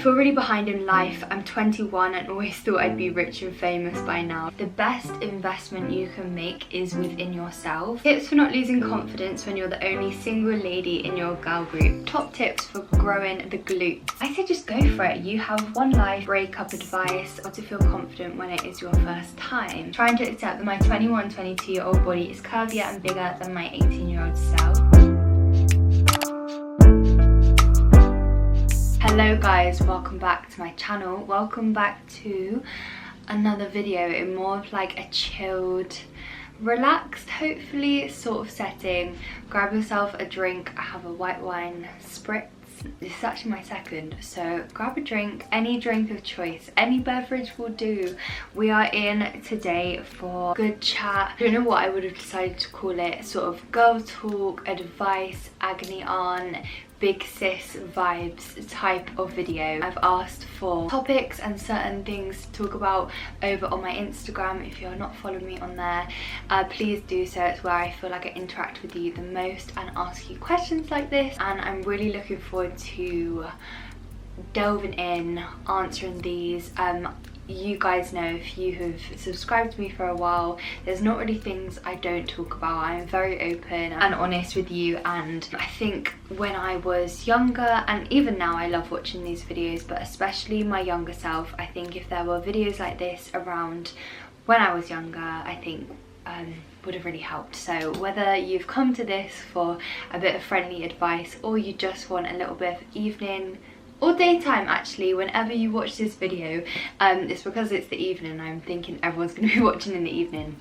feel really behind in life. I'm 21 and always thought I'd be rich and famous by now. The best investment you can make is within yourself. Tips for not losing confidence when you're the only single lady in your girl group. Top tips for growing the glutes. I say just go for it. You have one life. Breakup advice. How to feel confident when it is your first time. Trying to accept that my 21, 22-year-old body is curvier and bigger than my 18-year-old self. Hello guys, welcome back to my channel. Welcome back to another video in more of like a chilled, relaxed, hopefully sort of setting. Grab yourself a drink. I have a white wine spritz. This is actually my second, so grab a drink, any drink of choice, any beverage will do. We are in today for good chat. I don't know what I would have decided to call it, sort of girl talk, advice, agony on, big sis vibes type of video. I've asked for topics and certain things to talk about over on my Instagram. If you're not following me on there, please do so. It's where I feel like I interact with you the most and ask you questions like this, and I'm really looking forward to delving in, answering these. You guys know, if you have subscribed to me for a while, there's not really things I don't talk about. I'm very open and honest with you, and I think when I was younger, and even now I love watching these videos, but especially my younger self, I think if there were videos like this around when I was younger, I think would have really helped. So whether you've come to this for a bit of friendly advice or you just want a little bit of evening or daytime, actually, whenever you watch this video, it's because it's the evening. I'm thinking everyone's going to be watching in the evening.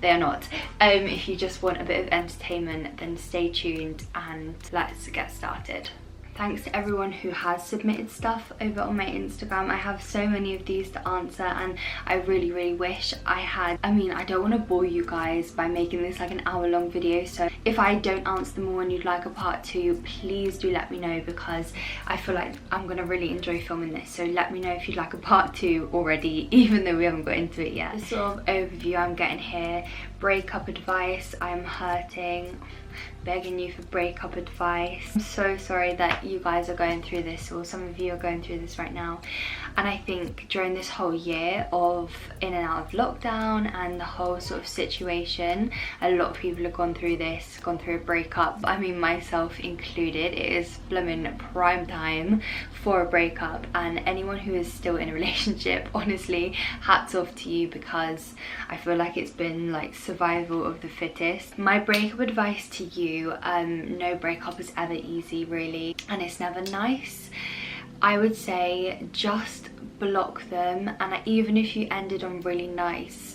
They are not. If you just want a bit of entertainment, then stay tuned and let's get started. Thanks to everyone who has submitted stuff over on my Instagram. I have so many of these to answer, and I really wish I had. I mean, I don't want to bore you guys by making this like an hour-long video, so if I don't answer them all and you'd like a part 2, please do let me know, because I feel like I'm going to really enjoy filming this. So let me know if you'd like a part 2 already, even though we haven't got into it yet. The sort of overview I'm getting here: breakup advice. I'm hurting, begging you for breakup advice. I'm so sorry that you guys are going through this, or some of you are going through this right now. And I think during this whole year of in and out of lockdown and the whole sort of situation, a lot of people have gone through this, gone through a breakup. I mean, myself included. It is blooming prime time for a breakup, and anyone who is still in a relationship, honestly, hats off to you, because I feel like it's been like survival of the fittest. My breakup advice to you: no breakup is ever easy, really, and it's never nice. I would say just block them, and even if you ended on really nice,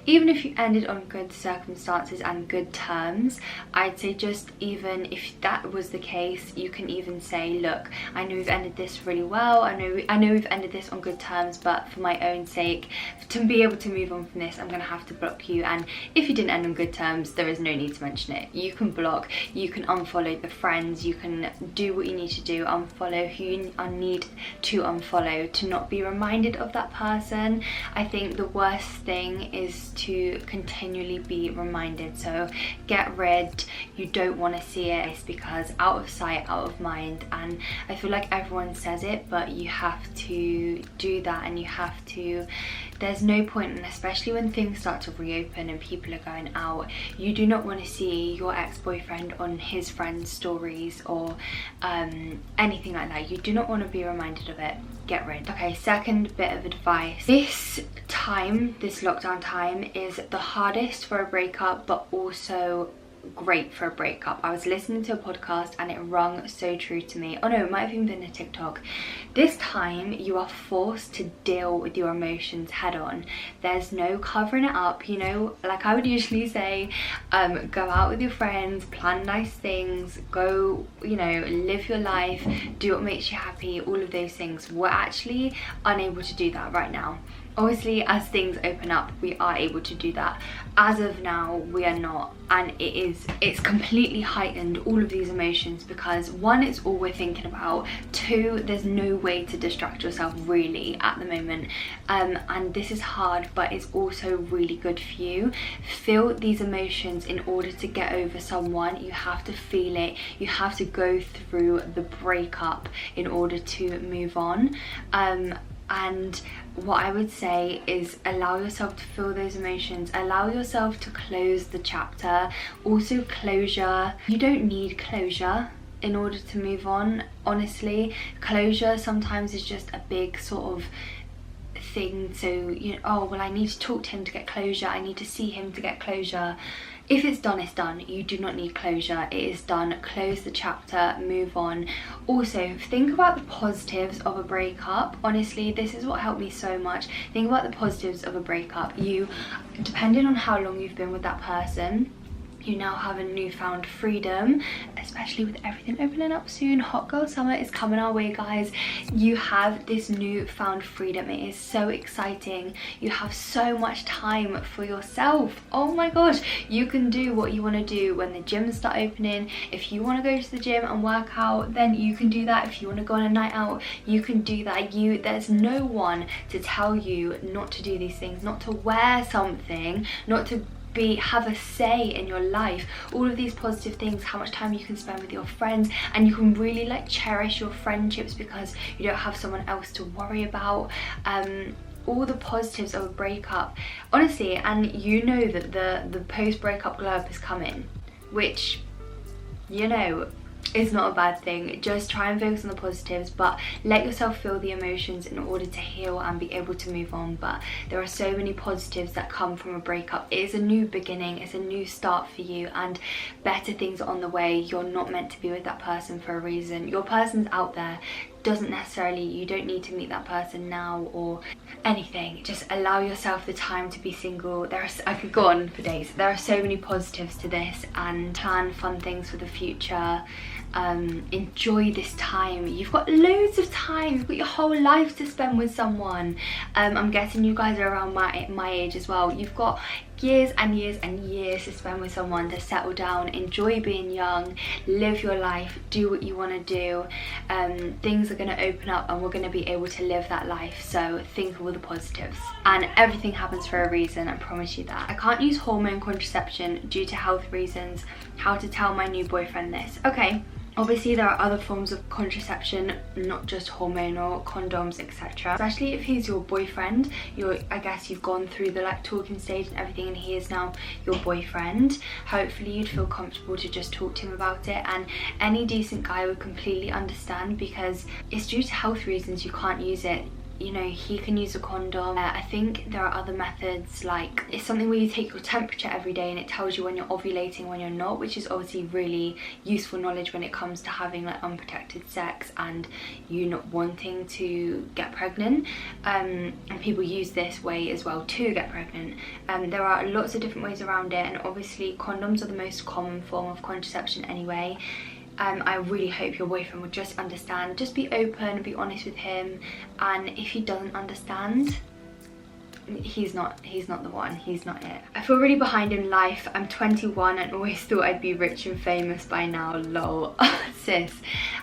even if you ended on good circumstances and good terms, I'd say just, even if that was the case, you can even say, look, I know we've ended this really well, I know we've ended this on good terms, but for my own sake, to be able to move on from this, I'm gonna have to block you. And if you didn't end on good terms, there is no need to mention it. You can block, you can unfollow the friends, you can do what you need to do, unfollow who you need to unfollow, to not be reminded of that person. I think the worst thing is to continually be reminded, so get rid. You don't want to see it. It's because out of sight, out of mind, and I feel like everyone says it, but you have to do that, and you have to. There's no point, and especially when things start to reopen and people are going out, you do not want to see your ex-boyfriend on his friends' stories or anything like that. You do not want to be reminded of it. Get rid. Okay, second bit of advice. This time, this lockdown time, is the hardest for a breakup, but also great for a breakup. I was listening to a podcast and it rung so true to me. Oh no, it might have even been a TikTok. This time you are forced to deal with your emotions head on. There's no covering it up, you know, like I would usually say, go out with your friends, plan nice things, go, you know, live your life, do what makes you happy, all of those things. We're actually unable to do that right now. Obviously, as things open up, we are able to do that. As of now, we are not, and it's completely heightened, all of these emotions, because one, it's all we're thinking about. Two, there's no way to distract yourself really at the moment, and this is hard, but it's also really good for you. Feel these emotions. In order to get over someone, you have to feel it. You have to go through the breakup in order to move on. And what I would say is allow yourself to feel those emotions, allow yourself to close the chapter. Also, closure. You don't need closure in order to move on, honestly. Closure sometimes is just a big sort of thing. So, you know, oh well, I need to talk to him to get closure, I need to see him to get closure. If it's done, it's done. You do not need closure. It is done. Close the chapter, move on. Also, think about the positives of a breakup. Honestly, this is what helped me so much. Think about the positives of a breakup. You, depending on how long you've been with that person, you now have a newfound freedom, especially with everything opening up soon. Hot girl summer is coming our way, guys. You have this newfound freedom. It is so exciting. You have so much time for yourself. Oh my gosh, you can do what you want to do when the gyms start opening. If you want to go to the gym and work out, then you can do that. If you want to go on a night out, you can do that. There's no one to tell you not to do these things, not to wear something, not to have a say in your life. All of these positive things, how much time you can spend with your friends, and you can really like cherish your friendships because you don't have someone else to worry about. All the positives of a breakup, honestly. And you know that the post-breakup glow up is coming, which, you know, is not a bad thing. Just try and focus on the positives, but let yourself feel the emotions in order to heal and be able to move on. But there are so many positives that come from a breakup. It is a new beginning, it's a new start for you, and better things are on the way. You're not meant to be with that person for a reason. Your person's out there. Doesn't necessarily, you don't need to meet that person now or anything. Just allow yourself the time to be single. I could go on for days. There are so many positives to this, and plan fun things for the future. Enjoy this time. You've got loads of time. You've got your whole life to spend with someone. I'm guessing you guys are around my age as well. You've got years and years and years to spend with someone, to settle down, enjoy being young, live your life, do what you want to do. Things are going to open up and we're going to be able to live that life. So think of all the positives, and everything happens for a reason. I promise you that. I can't use hormone contraception due to health reasons. How to tell my new boyfriend this? Okay, obviously there are other forms of contraception, not just hormonal, condoms, etc. Especially if he's your boyfriend. I guess you've gone through the like talking stage and everything, and he is now your boyfriend. Hopefully you'd feel comfortable to just talk to him about it, and any decent guy would completely understand, because it's due to health reasons you can't use it. You know, he can use a condom. I think there are other methods, like it's something where you take your temperature every day and it tells you when you're ovulating, when you're not, which is obviously really useful knowledge when it comes to having like unprotected sex and you not wanting to get pregnant. And people use this way as well to get pregnant. There are lots of different ways around it, and obviously condoms are the most common form of contraception anyway. I really hope your boyfriend would just understand. Just be open, be honest with him, and if he doesn't understand, he's not the one, he's not it. I feel really behind in life. I'm 21 and always thought I'd be rich and famous by now, lol. Sis,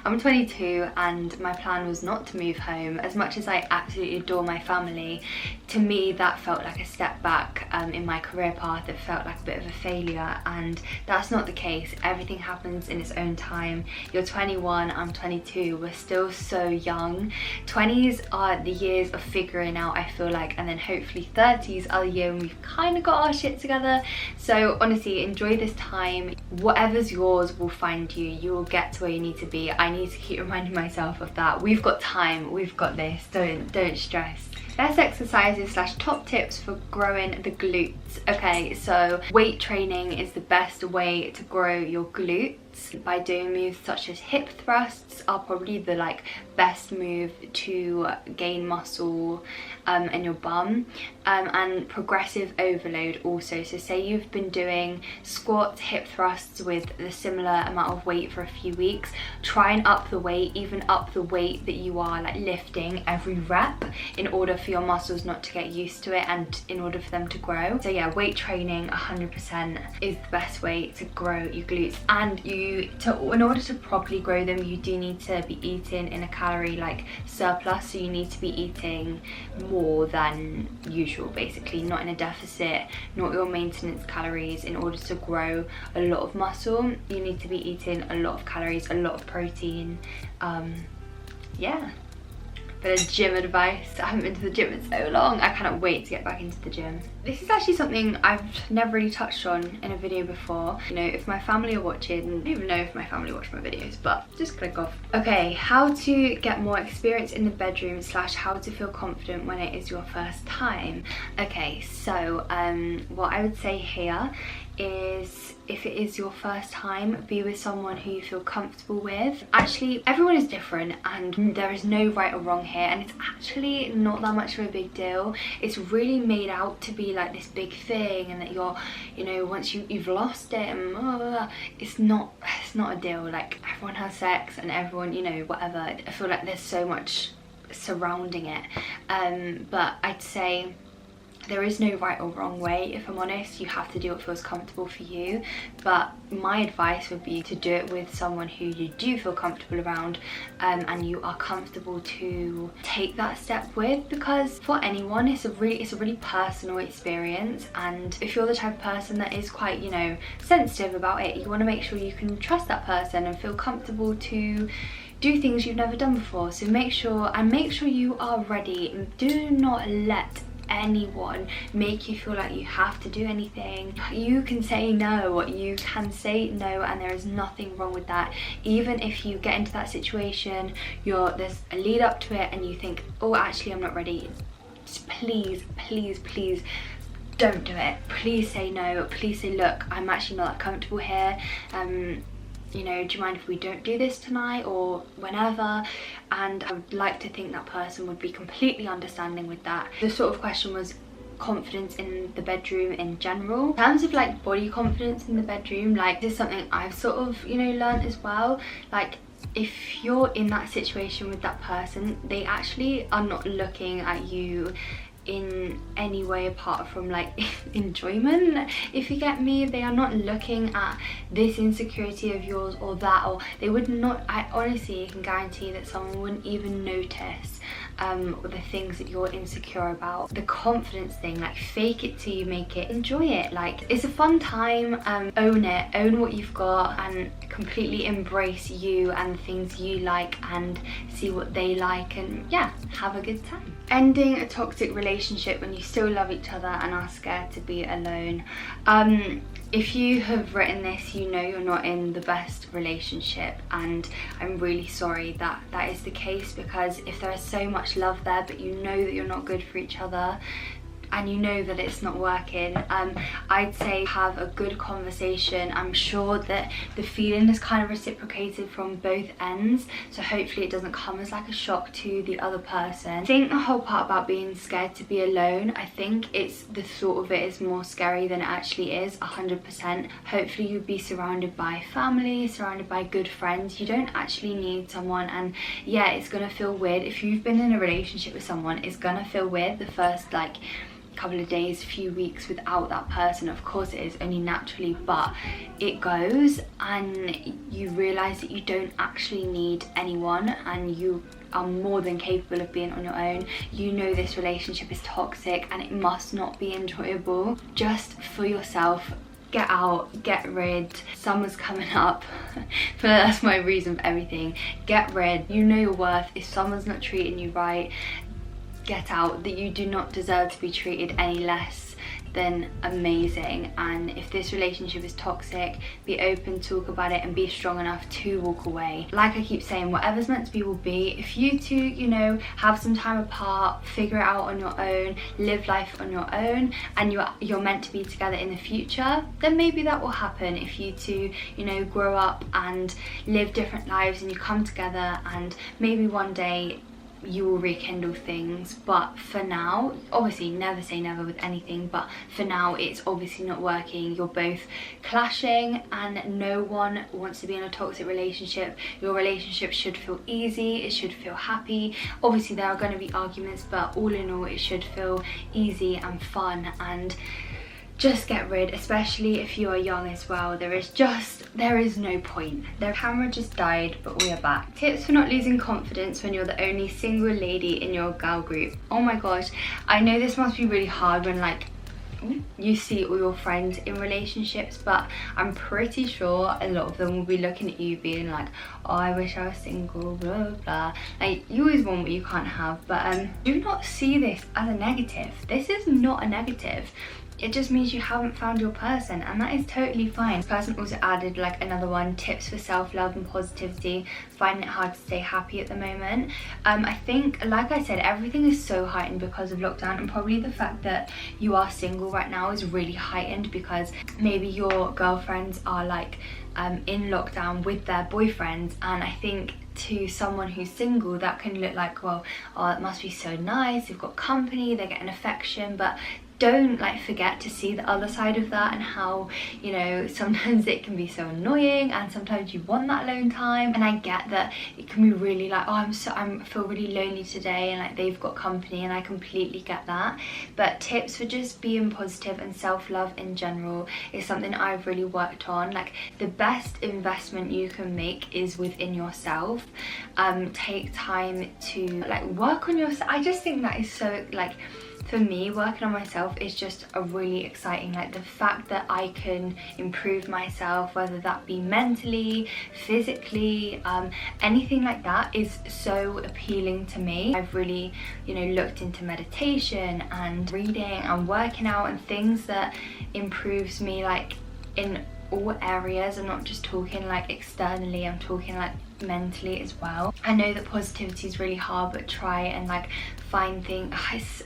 I'm 22 and my plan was not to move home. As much as I absolutely adore my family, to me that felt like a step back in my career path. It felt like a bit of a failure, and that's not the case. Everything happens in its own time. You're 21, I'm 22, we're still so young. 20s are the years of figuring out, I feel like, and then hopefully 30s are the year when we've kind of got our shit together. So honestly, enjoy this time. Whatever's yours will find you. You will get to where you need to be. I need to keep reminding myself of that. We've got time, we've got this. Don't stress. Best exercises / top tips for growing the glutes. Okay, so weight training is the best way to grow your glutes. thrusts. By doing moves such as hip thrusts are probably the like best move to gain muscle in your bum, and progressive overload also. So say you've been doing squats, hip thrusts with the similar amount of weight for a few weeks, try and up the weight, even up the weight that you are like lifting every rep, in order for your muscles not to get used to it and in order for them to grow. So yeah, weight training 100% is the best way to grow your glutes. And in order to properly grow them, you do need to be eating in a calorie like surplus. So you need to be eating more than usual, basically, not in a deficit, not your maintenance calories. In order to grow a lot of muscle, you need to be eating a lot of calories, a lot of protein. Yeah, bit of gym advice. I haven't been to the gym in so long. I cannot wait to get back into the gym. This is actually something I've never really touched on in a video before. You know, if my family are watching, I don't even know if my family watch my videos, but just click off. Okay, how to get more experience in the bedroom / how to feel confident when it is your first time. Okay, so what I would say here is, if it is your first time, be with someone who you feel comfortable with. Actually, everyone is different and there is no right or wrong here, and it's actually not that much of a big deal. It's really made out to be like this big thing, and that you're, you know, once you've lost it and it's not a deal. Like, everyone has sex and everyone, you know, whatever. I feel like there's so much surrounding it, but I'd say there is no right or wrong way. If I'm honest, you have to do what feels comfortable for you, but my advice would be to do it with someone who you do feel comfortable around, and you are comfortable to take that step with, because for anyone it's a really personal experience. And if you're the type of person that is quite, you know, sensitive about it, you want to make sure you can trust that person and feel comfortable to do things you've never done before. So make sure you are ready, and do not let anyone make you feel like you have to do anything. You can say no, and there is nothing wrong with that. Even if you get into that situation, there's a lead up to it and you think, oh, actually I'm not ready, just please don't do it. Please say no. Please say, look, I'm actually not that comfortable here, you know, do you mind if we don't do this tonight or whenever? And I would like to think that person would be completely understanding with that. The sort of question was confidence in the bedroom in general. In terms of like body confidence in the bedroom, like, this is something I've sort of, you know, learned as well. Like, if you're in that situation with that person, they actually are not looking at you in any way apart from like enjoyment, if you get me. They are not looking at this insecurity of yours or that, or they would not. I honestly can guarantee that someone wouldn't even notice the things that you're insecure about. The confidence thing, like, fake it till you make it, enjoy it. Like, it's a fun time. Own it, own what you've got, and completely embrace you and the things you like, and see what they like, and yeah, have a good time. Ending a toxic relationship when you still love each other and are scared to be alone. If you have written this, you know you're not in the best relationship, and I'm really sorry that that is the case, because if there is so much love there but you know that you're not good for each other and you know that it's not working, I'd say have a good conversation. I'm sure that the feeling is kind of reciprocated from both ends, so hopefully it doesn't come as like a shock to the other person. I think the whole part about being scared to be alone, I think it's the thought of it is more scary than it actually is. 100%. Hopefully you'll be surrounded by family, surrounded by good friends. You don't actually need someone, and yeah, it's gonna feel weird. If you've been in a relationship with someone, it's gonna feel weird the first like couple of days, few weeks without that person. Of course it is, only naturally, but it goes, and you realize that you don't actually need anyone, and you are more than capable of being on your own. You know this relationship is toxic and it must not be enjoyable. Just for yourself, get out, get rid. Summer's coming up, but that's my reason for everything. Get rid. You know your worth. If someone's not treating you right, get out. That you do not deserve to be treated any less then amazing. And if this relationship is toxic, be open, talk about it, and be strong enough to walk away. Like I keep saying, whatever's meant to be will be. If you two, you know, have some time apart, figure it out on your own, live life on your own, and you're meant to be together in the future, then maybe that will happen. If you two, you know, grow up and live different lives and you come together, and maybe one day you will rekindle things. But for now, obviously never say never with anything, but for now it's obviously not working. You're both clashing and no one wants to be in a toxic relationship. Your relationship should feel easy, it should feel happy. Obviously there are going to be arguments, but all in all it should feel easy and fun. And just get rid, especially if you are young as well, there is no point. The camera just died, but we are back. Tips for not losing confidence when you're the only single lady in your girl group. Oh my gosh, I know this must be really hard when like you see all your friends in relationships, but I'm pretty sure a lot of them will be looking at you being like, oh, I wish I was single, blah blah. Like, you always want what you can't have, but do not see this as a negative. This is not a negative. It just means you haven't found your person, and that is totally fine. This person also added like another one, tips for self-love and positivity, finding it hard to stay happy at the moment. I think, like I said, everything is so heightened because of lockdown, and probably the fact that you are single right now is really heightened because maybe your girlfriends are like in lockdown with their boyfriends, and I think to someone who's single that can look like, well, oh, it must be so nice, they've got company, they're getting affection, but don't like forget to see the other side of that, and how, you know, sometimes it can be so annoying and sometimes you want that alone time. And I get that it can be really like, oh, I feel really lonely today, and like they've got company, and I completely get that. But tips for just being positive and self-love in general is something I've really worked on. Like, the best investment you can make is within yourself. Take time to like work on yourself. I just think that is so, like, for me, working on myself is just a really exciting, like the fact that I can improve myself, whether that be mentally, physically, anything like that is so appealing to me. I've really, you know, looked into meditation and reading and working out and things that improves me like in all areas. I'm not just talking like externally, I'm talking like mentally as well. I know that positivity is really hard, but try and like find things.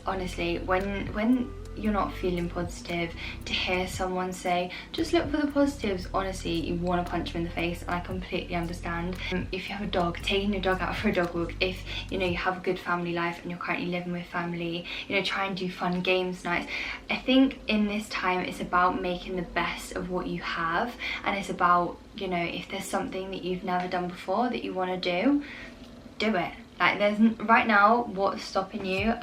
Honestly, when you're not feeling positive, to hear someone say just look for the positives, honestly you want to punch them in the face, and I completely understand. If you have a dog, taking your dog out for a dog walk. If you know you have a good family life and you're currently living with family, you know, try and do fun games nights. I think in this time it's about making the best of what you have, and it's about, you know, if there's something that you've never done before that you want to do it. Like, there's right now, what's stopping you?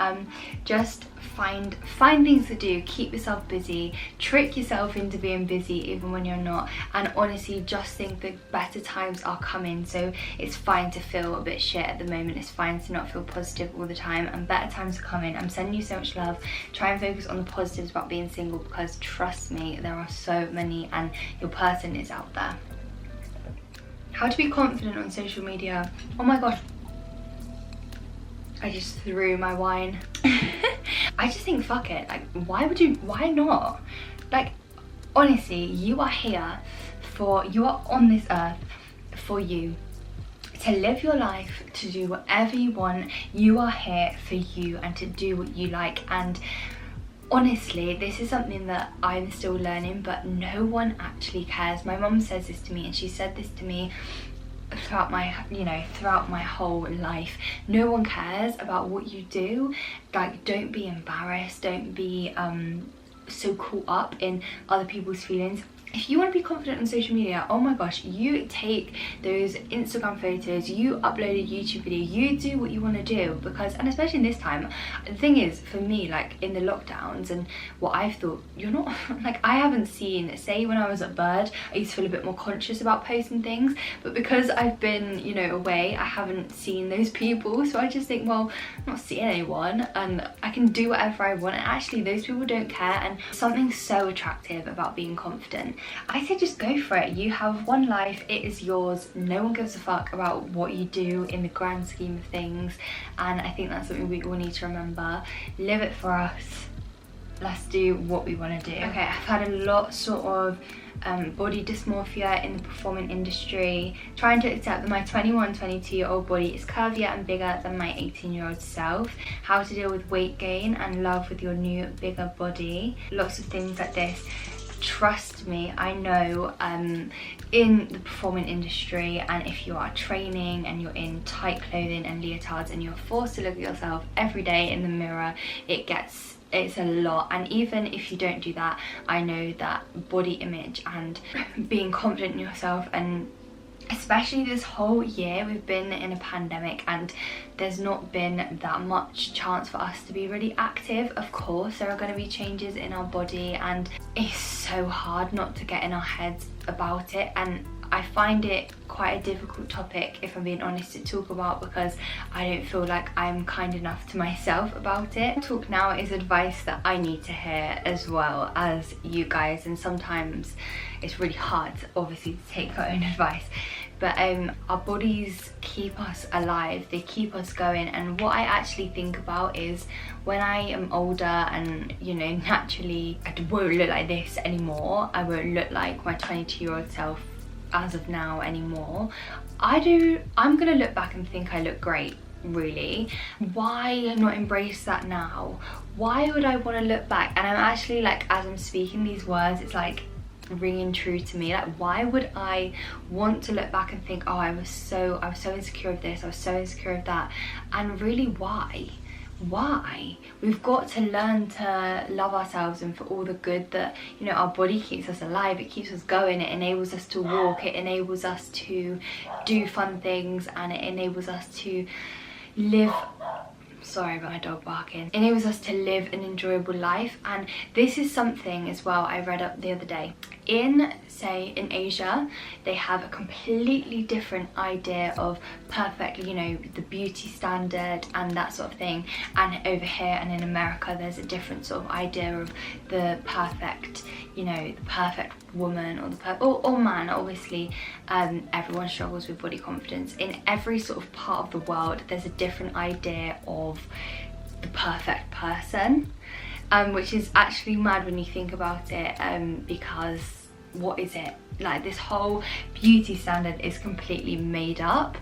Just find things to do, keep yourself busy, trick yourself into being busy even when you're not, and honestly just think that better times are coming. So it's fine to feel a bit shit at the moment, it's fine to not feel positive all the time, and better times are coming. I'm sending you so much love. Try and focus on the positives about being single, because trust me, there are so many, and your person is out there. How to be confident on social media. Oh my gosh, I just threw my wine. I just think, fuck it, like, why not? Like, honestly, you are here you are on this earth for you, to live your life, to do whatever you want. You are here for you and to do what you like. And honestly, this is something that I'm still learning, but no one actually cares. My mum says this to me, and she said this to me throughout my whole life. No one cares about what you do. Like, don't be embarrassed, don't be so caught up in other people's feelings. If you want to be confident on social media, oh my gosh, you take those Instagram photos, you upload a YouTube video, you do what you want to do. Because, and especially in this time, the thing is, for me, like in the lockdowns and what I've thought, you're not, like, I haven't seen, say when I was at Bird, I used to feel a bit more conscious about posting things, but because I've been, you know, away, I haven't seen those people. So I just think, well, I'm not seeing anyone and I can do whatever I want, and actually those people don't care. And something so attractive about being confident. I say just go for it. You have one life, it is yours. No one gives a fuck about what you do in the grand scheme of things, and I think that's something we all need to remember. Live it for us. let's do what we want to do. Okay, I've had a lot sort of body dysmorphia in the performing industry, trying to accept that my 22-year-old body is curvier and bigger than my 18-year-old self, how to deal with weight gain and love with your new bigger body, lots of things like this. Trust me, I know in the performing industry, and if you are training and you're in tight clothing and leotards and you're forced to look at yourself every day in the mirror, it's a lot. And even if you don't do that, I know that body image and being confident in yourself, and especially this whole year we've been in a pandemic and there's not been that much chance for us to be really active. Of course there are going to be changes in our body and it's so hard not to get in our heads about it, and I find it quite a difficult topic, if I'm being honest, to talk about, because I don't feel like I'm kind enough to myself about it. Talk now is advice that I need to hear as well as you guys, and sometimes it's really hard obviously to take our own advice, but our bodies keep us alive, they keep us going. And what I actually think about is when I am older and, you know, naturally I won't look like this anymore, I won't look like my 22-year-old self as of now anymore, I'm gonna look back and think I look great. Really, why not embrace that now? Why would I want to look back? And I'm actually, like, as I'm speaking these words, it's like ringing true to me. Like, why would I want to look back and think, oh, I was so insecure of this, I was so insecure of that? And really, why? We've got to learn to love ourselves, and for all the good that, you know, our body keeps us alive, it keeps us going, it enables us to walk, it enables us to do fun things, and it enables us to live, sorry about my dog barking, it enables us to live an enjoyable life. And this is something as well I read up the other day. In, say, in Asia, they have a completely different idea of perfect, you know, the beauty standard and that sort of thing. And over here and in America, there's a different sort of idea of the perfect, you know, the perfect woman or the or man. Obviously, everyone struggles with body confidence. In every sort of part of the world, there's a different idea of the perfect person. Which is actually mad when you think about it, because what is it? Like, this whole beauty standard is completely made up,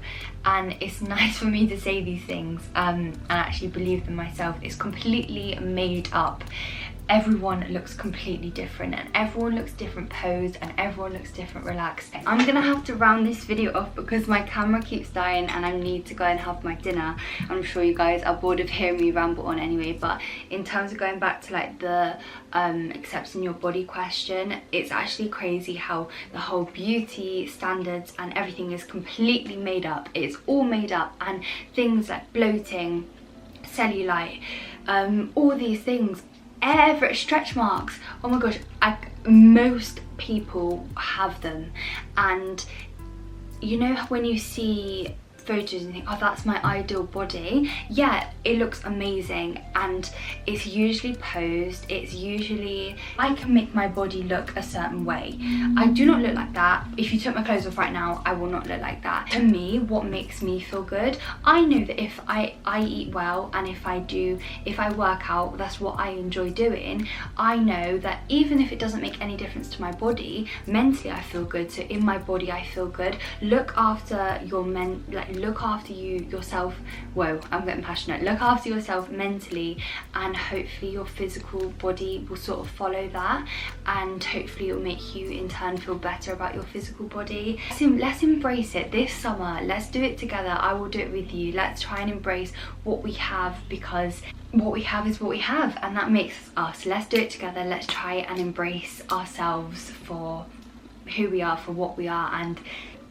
and it's nice for me to say these things and actually believe them myself. It's completely made up. Everyone looks completely different, and everyone looks different posed, and everyone looks different relaxed. I'm gonna have to round this video off because my camera keeps dying and I need to go and have my dinner. I'm sure you guys are bored of hearing me ramble on anyway, but in terms of going back to, like, the accepting your body question, it's actually crazy how the whole beauty standards and everything is completely made up. It's all made up, and things like bloating, cellulite, all these things, stretch marks, oh my gosh, most people have them. And you know when you see photos and think, oh, that's my ideal body, yeah, it looks amazing, and it's usually posed, it's usually, I can make my body look a certain way. I do not look like that. If you took my clothes off right now, I will not look like that. To me, what makes me feel good, I know that if I eat well, and if I work out, that's what I enjoy doing, I know that even if it doesn't make any difference to my body, mentally I feel good. So in my body I feel good. Look after your look after yourself. Whoa, I'm getting passionate. Look after yourself mentally, and hopefully your physical body will sort of follow that, and hopefully it'll make you in turn feel better about your physical body. Let's embrace it this summer. Let's do it together. I will do it with you. Let's try and embrace what we have, because what we have is what we have, and that makes us. Let's do it together. Let's try and embrace ourselves for who we are, for what we are. And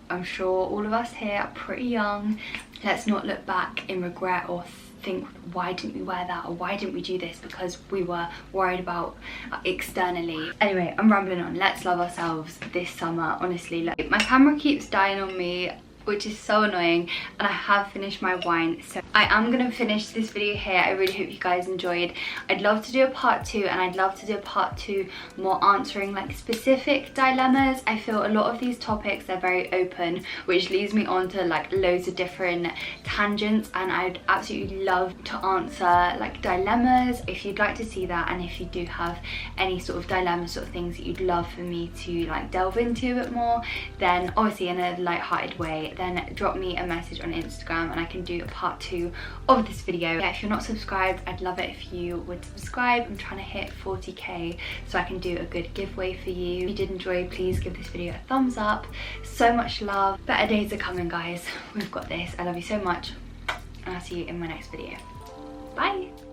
I'm sure all of us here are pretty young. Let's not look back in regret or think, why didn't we wear that, or why didn't we do this, because we were worried about externally. Anyway, I'm rambling on. Let's love ourselves this summer, honestly. Like, my camera keeps dying on me. which is so annoying, and I have finished my wine, so I am gonna finish this video here. I really hope you guys enjoyed. I'd love to do a part 2, and I'd love to do a part 2 more answering like specific dilemmas. I feel a lot of these topics, they're very open, which leads me on to like loads of different tangents, and I'd absolutely love to answer like dilemmas if you'd like to see that. And if you do have any sort of dilemma sort of things that you'd love for me to like delve into a bit more, then obviously in a light-hearted way, then drop me a message on Instagram and I can do a part 2 of this video. Yeah, if you're not subscribed, I'd love it if you would subscribe. I'm trying to hit 40k so I can do a good giveaway for you. If you did enjoy, please give this video a thumbs up. So much love. Better days are coming, guys. We've got this. I love you so much, and I'll see you in my next video. Bye.